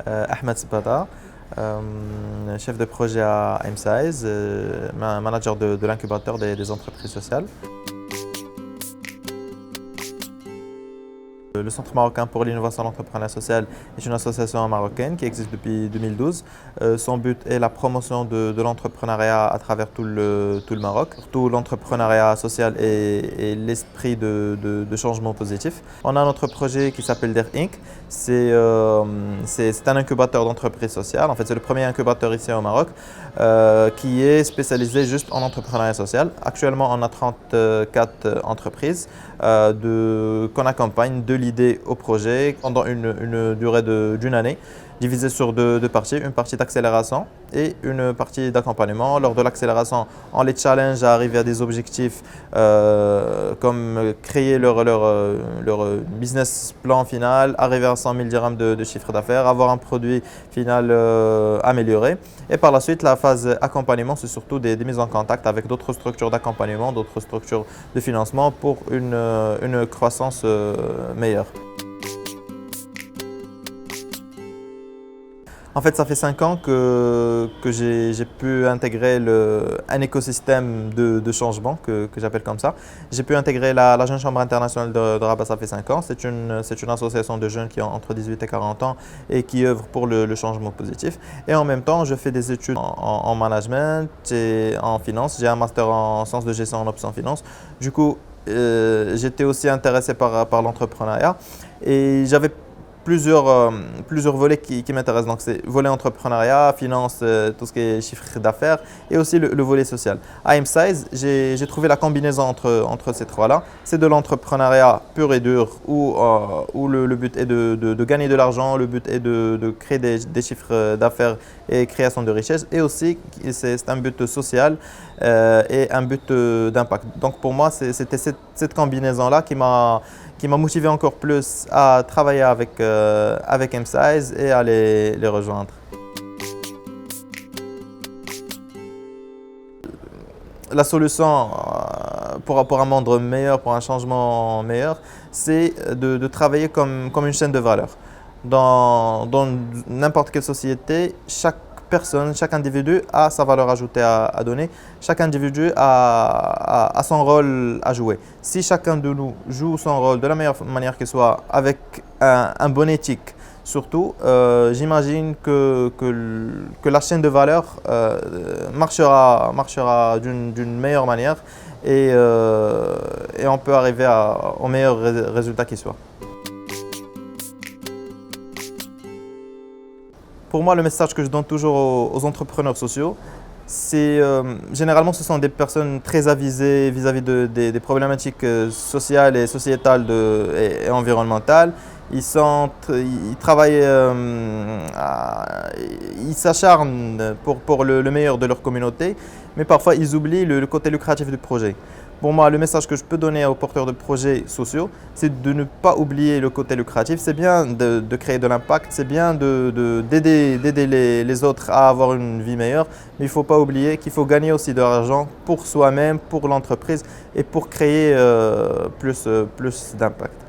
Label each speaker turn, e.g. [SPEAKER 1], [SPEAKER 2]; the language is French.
[SPEAKER 1] Ahmed Sbata, chef de projet à M-Size, manager de l'incubateur des entreprises sociales. Le Centre marocain pour l'innovation et l'entrepreneuriat social est une association marocaine qui existe depuis 2012. Son but est la promotion de l'entrepreneuriat à travers tout le Maroc, surtout l'entrepreneuriat social et l'esprit de changement positif. On a notre projet qui s'appelle DER Inc. C'est un incubateur d'entreprises sociales. En fait, c'est le premier incubateur ici au Maroc qui est spécialisé juste en entrepreneuriat social. Actuellement, on a 34 entreprises qu'on accompagne de l'idée au projet pendant une durée d'une année, divisée sur deux parties, une partie d'accélération et une partie d'accompagnement. Lors de l'accélération, on les challenge à arriver à des objectifs comme créer leur business plan final, arriver à 100 000 dirhams de chiffre d'affaires, avoir un produit final amélioré. Et par la suite, la phase accompagnement, c'est surtout des mises en contact avec d'autres structures d'accompagnement, d'autres structures de financement pour une croissance meilleure. En fait, ça fait 5 ans que j'ai pu intégrer un écosystème de changement que j'appelle comme ça. J'ai pu intégrer la Jeune Chambre internationale de Rabat, ça fait 5 ans. C'est une association de jeunes qui ont entre 18 et 40 ans et qui œuvrent pour le changement positif. Et en même temps, je fais des études en management et en finance. J'ai un master en sciences de gestion en option finance. Du coup, j'étais aussi intéressé par l'entrepreneuriat et j'avais plusieurs volets qui m'intéressent. Donc, c'est volet entrepreneuriat, finance, tout ce qui est chiffre d'affaires et aussi le volet social. À M-Size, j'ai trouvé la combinaison entre ces trois-là. C'est de l'entrepreneuriat pur et dur où le but est de gagner de l'argent, le but est de créer des chiffres d'affaires et création de richesse. Et aussi, c'est un but social et un but d'impact. Donc, pour moi, c'était cette combinaison-là qui m'a motivé encore plus à travailler avec M-Size et à les rejoindre. La solution pour un monde meilleur, pour un changement meilleur, c'est de travailler comme une chaîne de valeur. Dans n'importe quelle société, chaque personne, chaque individu a sa valeur ajoutée à donner. Chaque individu a son rôle à jouer. Si chacun de nous joue son rôle de la meilleure manière qu'il soit, avec un bon éthique, surtout, j'imagine que la chaîne de valeur marchera d'une meilleure manière et on peut arriver au meilleur résultat qui soit. Pour moi, le message que je donne toujours aux entrepreneurs sociaux, c'est généralement ce sont des personnes très avisées vis-à-vis des problématiques sociales et sociétales et environnementales. Ils travaillent, ils s'acharnent pour le meilleur de leur communauté, mais parfois ils oublient le côté lucratif du projet. Pour moi, le message que je peux donner aux porteurs de projets sociaux, c'est de ne pas oublier le côté lucratif. C'est bien de créer de l'impact, c'est bien d'aider les autres à avoir une vie meilleure, mais il ne faut pas oublier qu'il faut gagner aussi de l'argent pour soi-même, pour l'entreprise et pour créer plus d'impact.